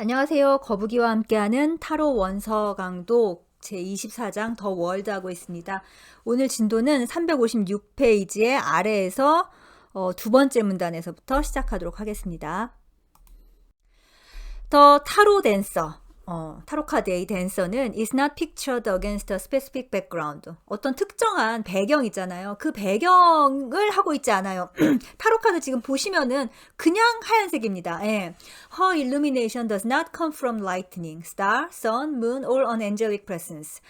안녕하세요. 거북이와 함께하는 타로 원서 강도 제24장 더 월드 하고 있습니다. 오늘 진도는 356페이지의 아래에서 두 번째 문단에서부터 시작하도록 하겠습니다. 더 타로 댄서. 타로 카드의 댄서는 is not pictured against a specific background. 어떤 특정한 배경 있잖아요. 그 배경을 하고 있지 않아요. 타로 카드 지금 보시면은 그냥 하얀색입니다. 예. Her illumination does not come from lightning, star, sun, moon, or an angelic presence.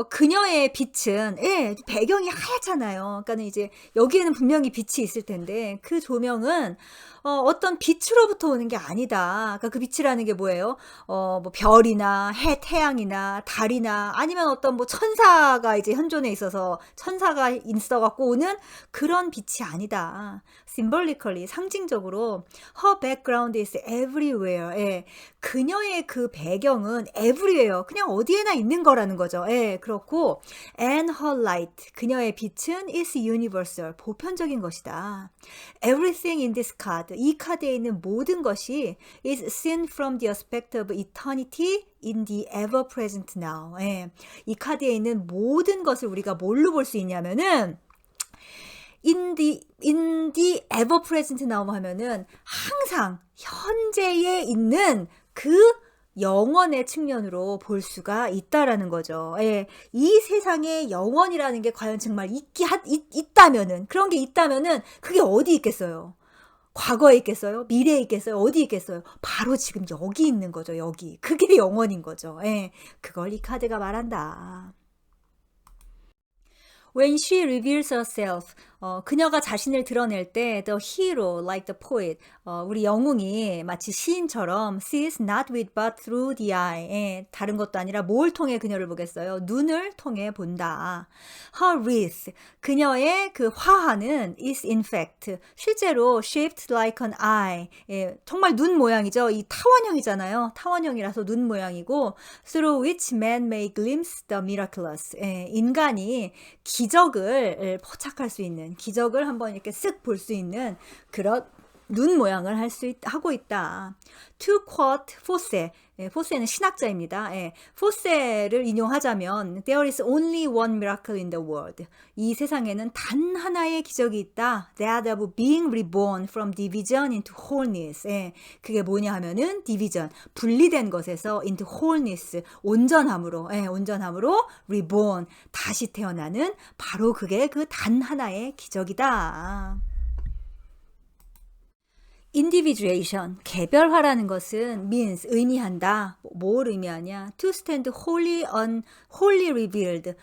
그녀의 빛은, 예, 배경이 하얗잖아요. 그러니까는 이제 여기에는 분명히 빛이 있을 텐데, 그 조명은, 어떤 빛으로부터 오는 게 아니다. 그러니까 그 빛이라는 게 뭐예요? 뭐 별이나 태양이나 달이나 아니면 어떤 뭐 천사가 이제 현존에 있어서 천사가 있어갖고 오는 그런 빛이 아니다. symbolically, 상징적으로, her background is everywhere. 예. 그녀의 그 배경은 everywhere. 그냥 어디에나 있는 거라는 거죠. 예, 그렇고 and her light. 그녀의 빛은 is universal. 보편적인 것이다. Everything in this card. 이 카드에 있는 모든 것이 is seen from the aspect of eternity in the ever-present now. 예, 이 카드에 있는 모든 것을 우리가 뭘로 볼 수 있냐면은 in the ever present now 하면은 항상 현재에 있는 그 영원의 측면으로 볼 수가 있다라는 거죠. 예, 이 세상에 영원이라는 게 과연 정말 있다면은, 그런 게 있다면은 그게 어디 있겠어요? 과거에 있겠어요? 미래에 있겠어요? 어디 있겠어요? 바로 지금 여기 있는 거죠. 여기. 그게 영원인 거죠. 예, 그걸 이 카드가 말한다. When she reveals herself, 그녀가 자신을 드러낼 때 the hero, like the poet, 우리 영웅이 마치 시인처럼 sees not with but through the eye. 예, 다른 것도 아니라 뭘 통해 그녀를 보겠어요? 눈을 통해 본다. Her wreath, 그녀의 그 화환은 is in fact, 실제로 shaped like an eye. 예, 정말 눈 모양이죠. 이 타원형이잖아요. 타원형이라서 눈 모양이고 through which man may glimpse the miraculous. 예, 인간이 기적을 포착할 수 있는, 기적을 한번 이렇게 쓱 볼 수 있는 그런 눈 모양을 하고 있다. To quote 포세, 예, 포세는 신학자입니다. 예, 포세를 인용하자면 There is only one miracle in the world. 이 세상에는 단 하나의 기적이 있다. That of being reborn from division into wholeness. 예, 그게 뭐냐 하면은 division, 분리된 것에서 into wholeness, 온전함으로, 예, 온전함으로 reborn, 다시 태어나는 바로 그게 그 단 하나의 기적이다. individuation, 개별화라는 것은 means, 의미한다. 뭘 의미하냐? To stand wholly revealed,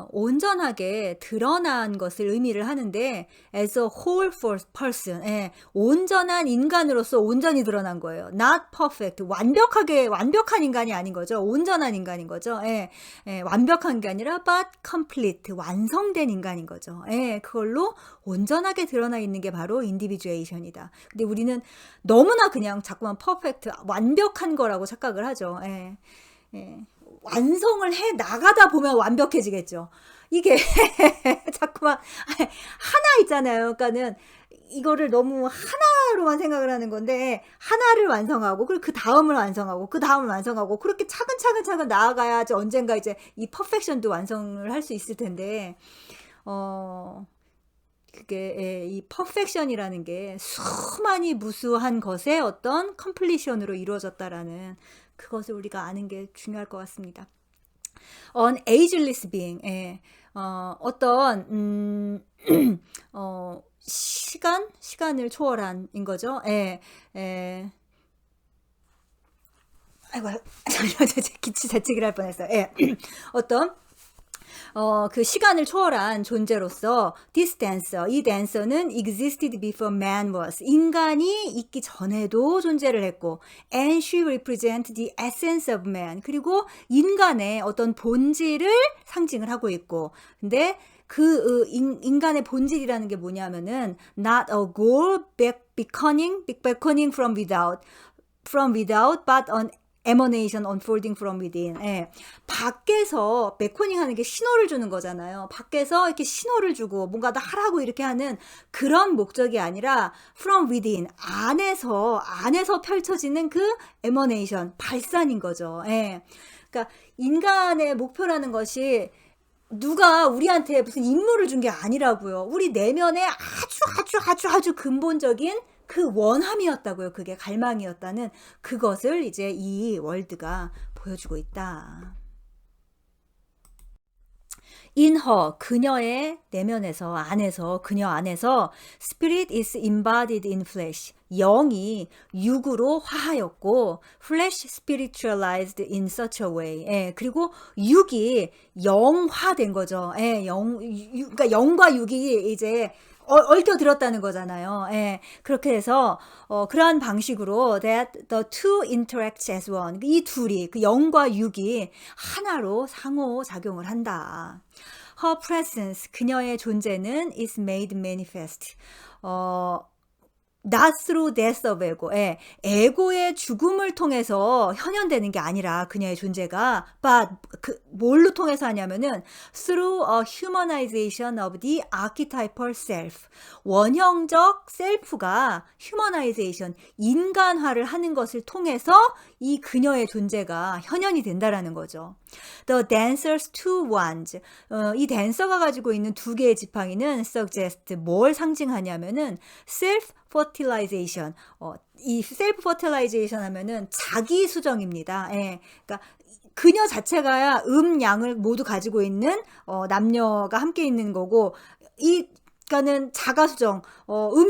온전하게 드러난 것을 의미를 하는데 as a whole person, 예, 온전한 인간으로서 온전히 드러난 거예요. Not perfect, 완벽한 인간이 아닌 거죠. 온전한 인간인 거죠. 예, 예, 완벽한 게 아니라 but complete, 완성된 인간인 거죠. 예, 그걸로 온전하게 드러나 있는 게 바로 individuation이다. 근데 우리는 너무나 그냥 자꾸만 퍼펙트, 완벽한 거라고 착각을 하죠. 예, 예. 완성을 해 나가다 보면 완벽해지겠죠. 이게 자꾸만 하나 있잖아요. 그러니까는 이거를 너무 하나로만 생각을 하는 건데, 하나를 완성하고 그리고 그 다음을 완성하고 그 다음을 완성하고 그렇게 차근차근 나아가야지 언젠가 이제 이 퍼펙션도 완성을 할 수 있을 텐데, 그게, 예, 이 퍼펙션이라는 게 수많이 무수한 것의 어떤 컴플리션으로 이루어졌다라는 그것을 우리가 아는 게 중요할 것 같습니다. An ageless being, 예, 어떤 시간을 초월한인 거죠. 예, 예. 아이고, 잠시만요. 제 기치 재채기를 할 뻔했어요. 예. 어떤 그 시간을 초월한 존재로서 this dancer, 이 댄서는 existed before man was, 인간이 있기 전에도 존재를 했고, and she represents the essence of man, 그리고 인간의 어떤 본질을 상징을 하고 있고, 근데 그 인간의 본질이라는 게 뭐냐면은 not a goal beckoning from without, but an emanation unfolding from within. 예. 밖에서 베코닝 하는 게 신호를 주는 거잖아요. 밖에서 이렇게 신호를 주고 뭔가 다 하라고 이렇게 하는 그런 목적이 아니라 from within, 안에서 펼쳐지는 그 emanation, 발산인 거죠. 예. 그러니까 인간의 목표라는 것이 누가 우리한테 무슨 임무를 준 게 아니라고요. 우리 내면에 아주 근본적인 그 원함이었다고요. 그게 갈망이었다는 그것을 이제 이 월드가 보여주고 있다. In her, 그녀의 내면에서, 안에서, 그녀 안에서 Spirit is embodied in flesh. 영이 육으로 화하였고 flesh spiritualized in such a way. 예, 그리고 육이 영화된 거죠. 예, 그러니까 영과 육이 이제 얽혀들었다는 거잖아요. 예, 그렇게 해서 그러한 방식으로 that the two interact as one. 이 둘이 그 영과 육이 하나로 상호작용을 한다. Her presence, 그녀의 존재는 is made manifest. Not through death of ego. 예, 에고의 죽음을 통해서 현현되는 게 아니라 그녀의 존재가 but 뭘로 통해서 하냐면은 through a humanization of the archetypal self. 원형적 셀프가 humanization, 인간화를 하는 것을 통해서 이 그녀의 존재가 현현이 된다라는 거죠. The dancer's two wands. 이 댄서가 가지고 있는 두 개의 지팡이는 suggest 뭘 상징하냐면은 self fertilization. 이 self fertilization 하면은 자기 수정입니다. 예. 그러니까 그녀 자체가 양을 모두 가지고 있는 남녀가 함께 있는 거고 그러니까는 자가수정,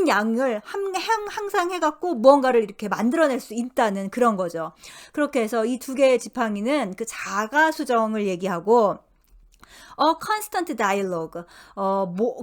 양을 항상 해갖고 무언가를 이렇게 만들어낼 수 있다는 그런 거죠. 그렇게 해서 이 두 개의 지팡이는 그 자가수정을 얘기하고 constant dialogue.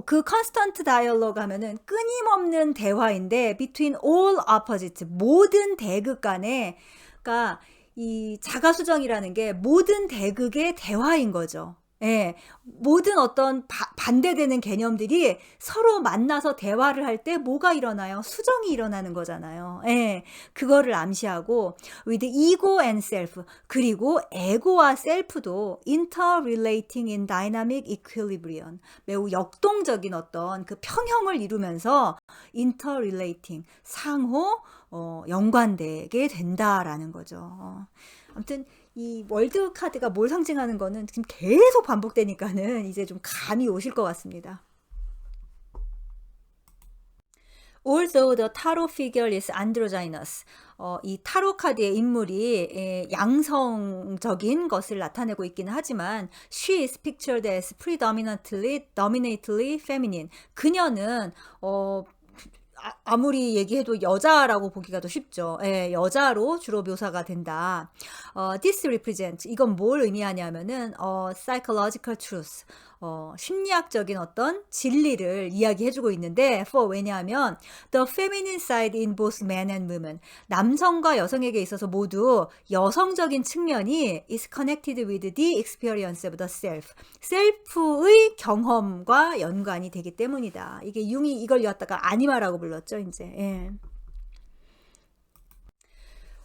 그 constant dialogue 하면은 끊임없는 대화인데 between all opposites. 모든 대극 간에, 그러니까 이 자가수정이라는 게 모든 대극의 대화인 거죠. 예, 모든 어떤 반대되는 개념들이 서로 만나서 대화를 할 때 뭐가 일어나요? 수정이 일어나는 거잖아요. 예, 그거를 암시하고 with ego and self, 그리고 에고와 셀프도 interrelating in dynamic equilibrium, 매우 역동적인 어떤 그 평형을 이루면서 interrelating, 상호 연관되게 된다라는 거죠. 아무튼 이 월드 카드가 뭘 상징하는 거는 지금 계속 반복되니까는 이제 좀 감이 오실 것 같습니다. Although the tarot figure is androgynous, 이 타로 카드의 인물이 양성적인 것을 나타내고 있기는 하지만 she is pictured as predominantly feminine. 그녀는 아무리 얘기해도 여자라고 보기가 더 쉽죠. 예, 여자로 주로 묘사가 된다. This represents, 이건 뭘 의미하냐면은 psychological truth, 심리학적인 어떤 진리를 이야기해주고 있는데 왜냐하면 the feminine side in both men and women, 남성과 여성에게 있어서 모두 여성적인 측면이 is connected with the experience of the self, 셀프의 경험과 연관이 되기 때문이다. 이게 융이 이걸 갖다가 아니마라고 불렀죠, 이제. 예.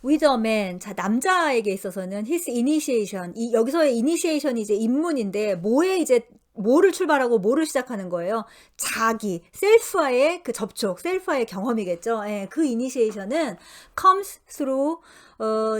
with a man, 자, 남자에게 있어서는 his initiation, 여기서의 initiation이 이제 입문인데 뭐를 출발하고 뭐를 시작하는 거예요? 자기, 셀프와의 그 접촉, 셀프와의 경험이겠죠. 예, 그 이니시에이션은 comes through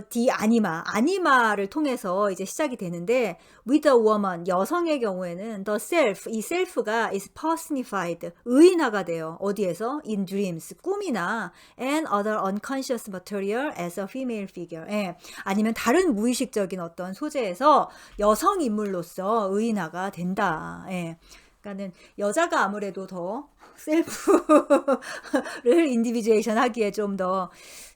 the 아니마를 통해서 이제 시작이 되는데 with a woman, 여성의 경우에는 the self, 이 셀프가 is personified, 의인화가 돼요. 어디에서? in dreams, 꿈이나 and other unconscious material as a female figure. 예, 아니면 다른 무의식적인 어떤 소재에서 여성 인물로서 의인화가 된다. 예. 그러니까는 여자가 아무래도 더 셀프를 인디비주에이션 하기에 좀 더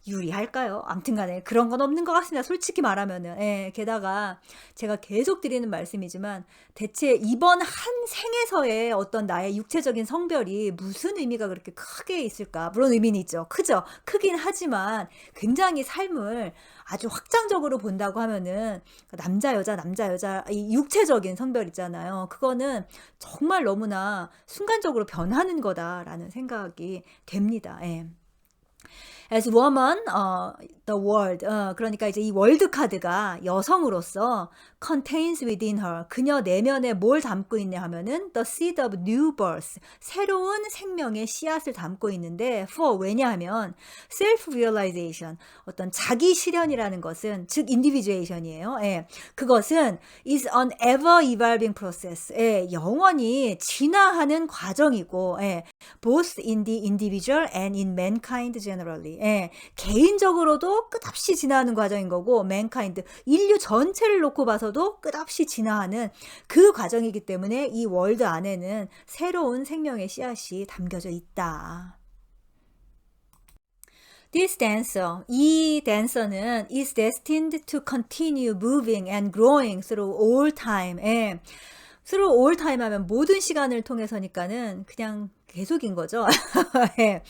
유리할까요? 아무튼 간에 그런 건 없는 것 같습니다. 솔직히 말하면은. 예, 게다가 제가 계속 드리는 말씀이지만 대체 이번 한 생에서의 어떤 나의 육체적인 성별이 무슨 의미가 그렇게 크게 있을까? 물론 의미는 있죠. 크죠. 크긴 하지만 굉장히 삶을 아주 확장적으로 본다고 하면은 남자 여자 이 육체적인 성별 있잖아요. 그거는 정말 너무나 순간적으로 변하는 거다라는 생각이 됩니다. 예. as woman, the world. 그러니까 이제 이 월드 카드가 여성으로서 contains within her. 그녀 내면에 뭘 담고 있냐 하면은 the seed of new birth. 새로운 생명의 씨앗을 담고 있는데 for 왜냐하면 self-realization. 어떤 자기 실현이라는 것은 즉 individuation이에요. 예. 그것은 is an ever-evolving process. 예. 영원히 진화하는 과정이고 예. both in the individual and in mankind generally. 예. 개인적으로도 끝없이 진화하는 과정인 거고 mankind, 인류 전체를 놓고 봐서도 끝없이 진화하는 그 과정이기 때문에 이 월드 안에는 새로운 생명의 씨앗이 담겨져 있다. This dancer, 이 댄서는 is destined to continue moving and growing through all time. 예. through all time 하면 모든 시간을 통해서니까는 그냥 계속인 거죠. 예.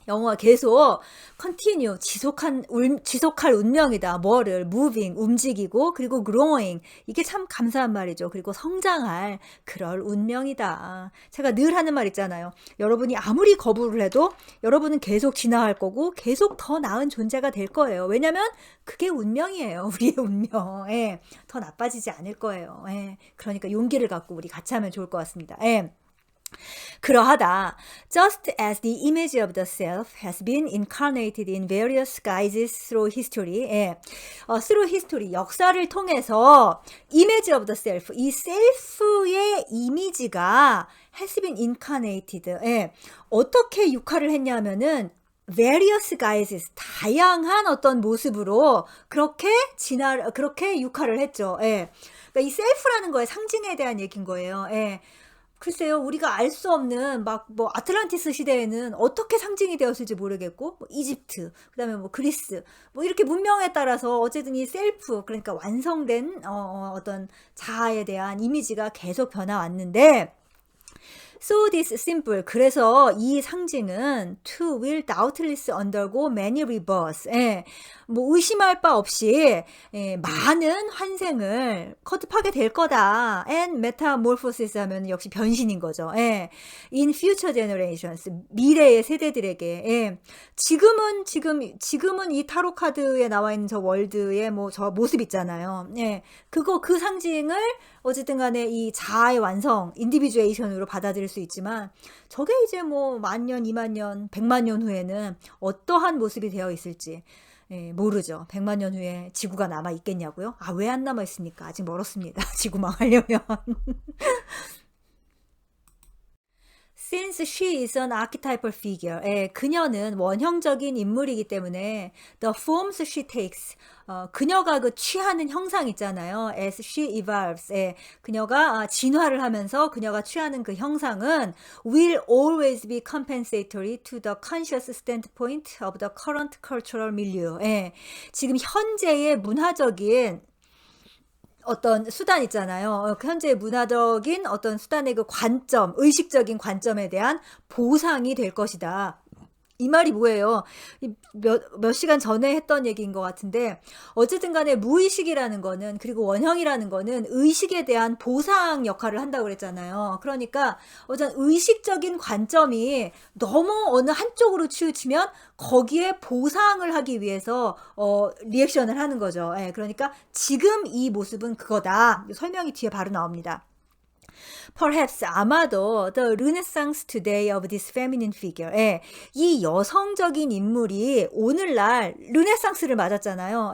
영어가 계속 continue 지속할 운명이다. 뭐를 moving 움직이고 그리고 growing 이게 참 감사한 말이죠. 그리고 성장할 그럴 운명이다. 제가 늘 하는 말 있잖아요. 여러분이 아무리 거부를 해도 여러분은 계속 진화할 거고 계속 더 나은 존재가 될 거예요. 왜냐면 그게 운명이에요. 우리의 운명. 예. 더 나빠지지 않을 거예요. 예. 그러니까 용기를 갖고 우리 같이 하면 좋을 것 같습니다. 예. 그러하다. Just as the image of the self has been incarnated in various guises through history. 예. through history, 역사를 통해서 image of the self, 이 셀프의 이미지가 has been incarnated. 예. 어떻게 육화를 했냐면은 various guises, 다양한 어떤 모습으로 그렇게 육화를 했죠. 예. 그러니까 이 셀프라는 거에 상징에 대한 얘기인 거예요. 예. 글쎄요, 우리가 알 수 없는 뭐 아틀란티스 시대에는 어떻게 상징이 되었을지 모르겠고, 뭐 이집트, 그다음에 뭐 그리스, 뭐 이렇게 문명에 따라서 어쨌든 이 셀프, 그러니까 완성된 어떤 자아에 대한 이미지가 계속 변화왔는데, So this symbol, 그래서 이 상징은 to will doubtless undergo many rebirths. 예, 뭐 의심할 바 없이 많은 환생을 거듭하게 될 거다. And metamorphosis 하면 역시 변신인 거죠. 예, in future generations, 미래의 세대들에게. 예, 지금은 이 타로 카드에 나와 있는 저 월드의 뭐 저 모습 있잖아요. 예, 그 상징을 어쨌든 간에 이 자아의 완성, 인디비주에이션으로 받아들일 수 있지만 저게 이제 뭐 10,000년, 20,000년, 1,000,000년 후에는 어떠한 모습이 되어 있을지 모르죠. 1,000,000년 후에 지구가 남아 있겠냐고요? 아, 왜 안 남아 있습니까? 아직 멀었습니다. 지구 망하려면. Since she is an archetypal figure, 그녀는 원형적인 인물이기 때문에 the forms she takes, 그녀가 그 취하는 형상 있잖아요. As she evolves, 그녀가 진화를 하면서 그녀가 취하는 그 형상은 will always be compensatory to the conscious standpoint of the current cultural milieu. 지금 현재의 문화적인 어떤 수단 있잖아요. 현재 문화적인 어떤 수단의 그 관점, 의식적인 관점에 대한 보상이 될 것이다. 이 말이 뭐예요? 몇 시간 전에 했던 얘기인 것 같은데 어쨌든 간에 무의식이라는 거는 그리고 원형이라는 거는 의식에 대한 보상 역할을 한다고 그랬잖아요. 그러니까 어떤 의식적인 관점이 너무 어느 한쪽으로 치우치면 거기에 보상을 하기 위해서 리액션을 하는 거죠. 그러니까 지금 이 모습은 그거다. 설명이 뒤에 바로 나옵니다. Perhaps 아마도 the renaissance today of this feminine figure. 이 여성적인 인물이 오늘날 르네상스를 맞았잖아요.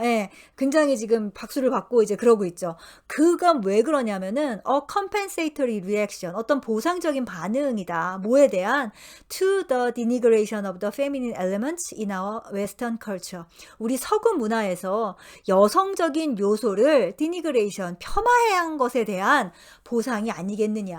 굉장히 지금 박수를 받고 이제 그러고 있죠. 그건 왜 그러냐면은 a compensatory reaction, 어떤 보상적인 반응이다. 뭐에 대한? To the denigration of the feminine elements in our Western culture. 우리 서구 문화에서 여성적인 요소를 denigration, 폄하한 것에 대한 보상이 아니겠느냐.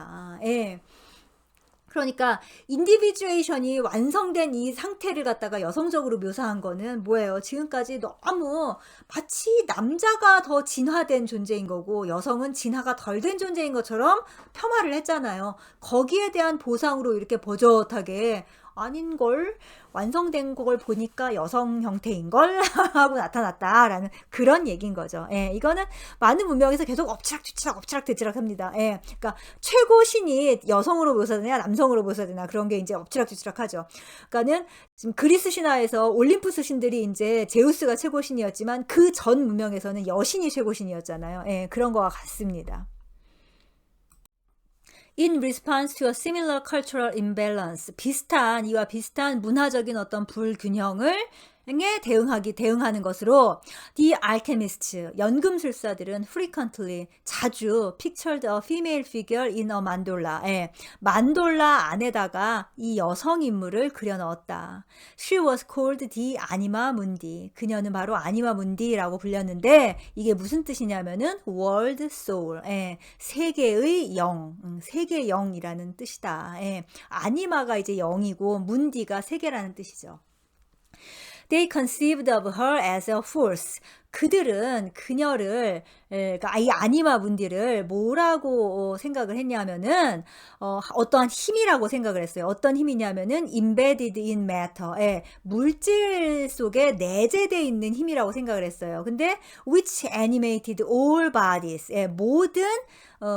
그러니까 인디비주에이션이 완성된 이 상태를 갖다가 여성적으로 묘사한 거는 뭐예요? 지금까지 너무 마치 남자가 더 진화된 존재인 거고 여성은 진화가 덜 된 존재인 것처럼 폄하를 했잖아요. 거기에 대한 보상으로 이렇게 버젓하게 아닌걸, 완성된 걸 보니까 여성 형태인걸 하고 나타났다라는 그런 얘기인 거죠. 예, 이거는 많은 문명에서 계속 엎치락뒤치락 엎치락뒤치락 합니다. 예, 그러니까 최고 신이 여성으로 묘사되냐 남성으로 묘사되냐 그런 게 이제 엎치락뒤치락 하죠. 그러니까는 지금 그리스 신화에서 올림푸스 신들이 이제 제우스가 최고 신이었지만 그 전 문명에서는 여신이 최고 신이었잖아요. 예, 그런 거와 같습니다. In response to a similar cultural imbalance, 이와 비슷한 문화적인 어떤 불균형을 대응하는 것으로 The alchemists, 연금술사들은 frequently, 자주 pictured a female figure in a mandorla, 만돌라 안에다가 이 여성 인물을 그려 넣었다. She was called the anima mundi. 그녀는 바로 아니마 문디라고 불렸는데 이게 무슨 뜻이냐면은 world soul, 세계의 영, 세계 영이라는 뜻이다. 아니마가 이제 영이고 문디가 세계라는 뜻이죠. They conceived of her as a force. 그들은 그녀를, 그러니까 이 아니마 문디를 뭐라고 생각을 했냐면은 어떠한 힘이라고 생각을 했어요. 어떤 힘이냐면은 embedded in matter, 물질 속에 내재되어 있는 힘이라고 생각을 했어요. 근데 which animated all bodies, 모든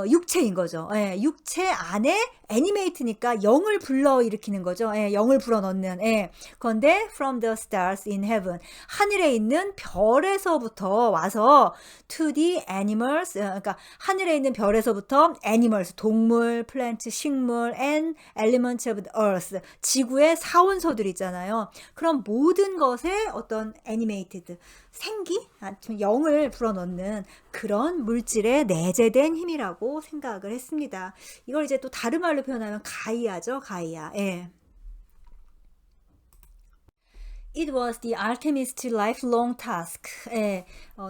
육체인 거죠. 육체 안에 애니메이트니까 영을 불러일으키는 거죠. 영을 불어넣는. 그런데 from the stars in heaven, 하늘에 있는 별에서부터 와서 to the animals, 그러니까 하늘에 있는 별에서부터 animals, 동물, plants, 식물, and elements of the earth, 지구의 사원소들 있잖아요. 그런 모든 것에 어떤 animated, 생기? 영을 불어넣는 그런 물질에 내재된 힘이라고 생각을 했습니다. 이걸 이제 또 다른 말로 표현하면 가이아죠, 가이아. It was the alchemist's lifelong task.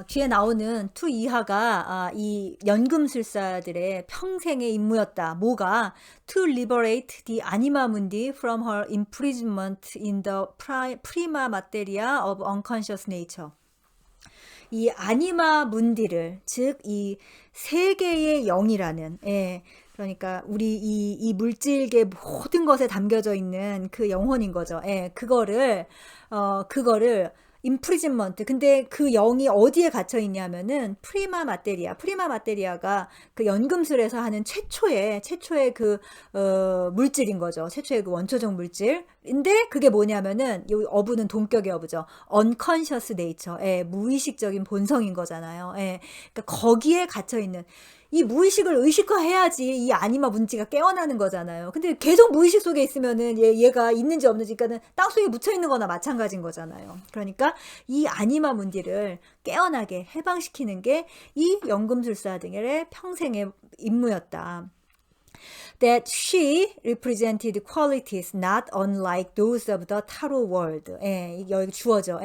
뒤에 나오는 투 이하가 이 연금술사들의 평생의 임무였다. 뭐가? To liberate the anima mundi from her imprisonment in the prima materia of unconscious nature. 이 아니마 문디를, 즉 이 세계의 영이라는, 그러니까 우리 이 물질계 모든 것에 담겨져 있는 그 영혼인 거죠. 그거를 임프리즘먼트. 근데 그 영이 어디에 gat혀 있냐면은 프리마 마테리아가 그 연금술에서 하는 최초의 그 물질인 거죠. 최초의 그 원초적 물질. 근데 그게 뭐냐면은 요 어부는 동격의 어부죠. unconscious nature. 무의식적인 본성인 거잖아요. 그러니까 거기에 갇혀 있는 이 무의식을 의식화해야지 이 아니마 문지가 깨어나는 거잖아요. 근데 계속 무의식 속에 있으면은 얘가 있는지 없는지, 그러니까는 땅속에 묻혀 있는 거나 마찬가지인 거잖아요. 그러니까 이 아니마 문디를 깨어나게 해방시키는 게 이 연금술사 등의 평생의 임무였다. That she represented qualities not unlike those of the tarot world. 여기 주어져.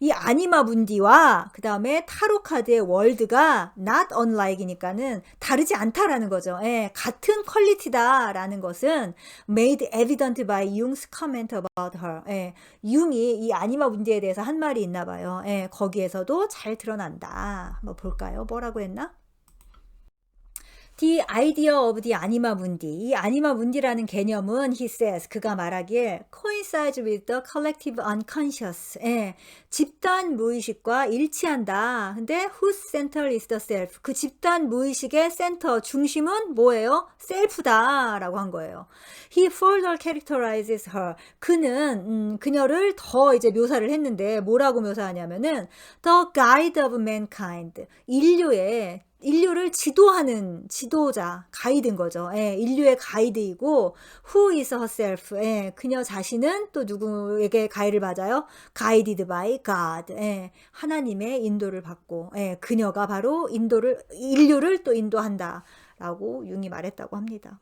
이 아니마 문디와 그 다음에 타로 카드의 월드가 not unlike이니까는 다르지 않다라는 거죠. 같은 퀄리티다라는 것은 made evident by Jung's comment about her. 융이 이 아니마 문디에 대해서 한 말이 있나 봐요. 거기에서도 잘 드러난다. 한번 볼까요? 뭐라고 했나? The idea of the anima mundi. 이 anima mundi라는 개념은 he says, 그가 말하길 coincides with the collective unconscious. 집단 무의식과 일치한다. 근데 whose center is the self. 그 집단 무의식의 센터, 중심은 뭐예요? 셀프다라고 한 거예요. He further characterizes her. 그는 그녀를 더 이제 묘사를 했는데 뭐라고 묘사하냐면은 the guide of mankind. 인류를 지도하는 지도자, 가이드인 거죠. 인류의 가이드이고 who is herself. 그녀 자신은 또 누구에게 가이드를 받아요? guided by God. 하나님의 인도를 받고 그녀가 바로 인류를 또 인도한다 라고 융이 말했다고 합니다.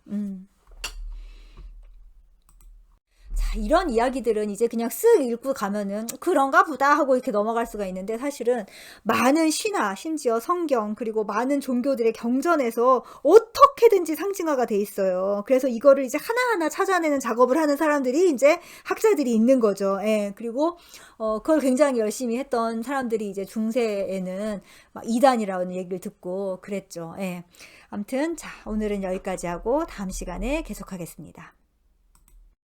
자, 이런 이야기들은 이제 그냥 쓱 읽고 가면은 그런가 보다 하고 이렇게 넘어갈 수가 있는데, 사실은 많은 신화, 심지어 성경, 그리고 많은 종교들의 경전에서 어떻게든지 상징화가 돼 있어요. 그래서 이거를 이제 하나하나 찾아내는 작업을 하는 사람들이 이제 학자들이 있는 거죠. 그리고 그걸 굉장히 열심히 했던 사람들이 이제 중세에는 막 이단이라는 얘기를 듣고 그랬죠. 아무튼 자, 오늘은 여기까지 하고 다음 시간에 계속하겠습니다.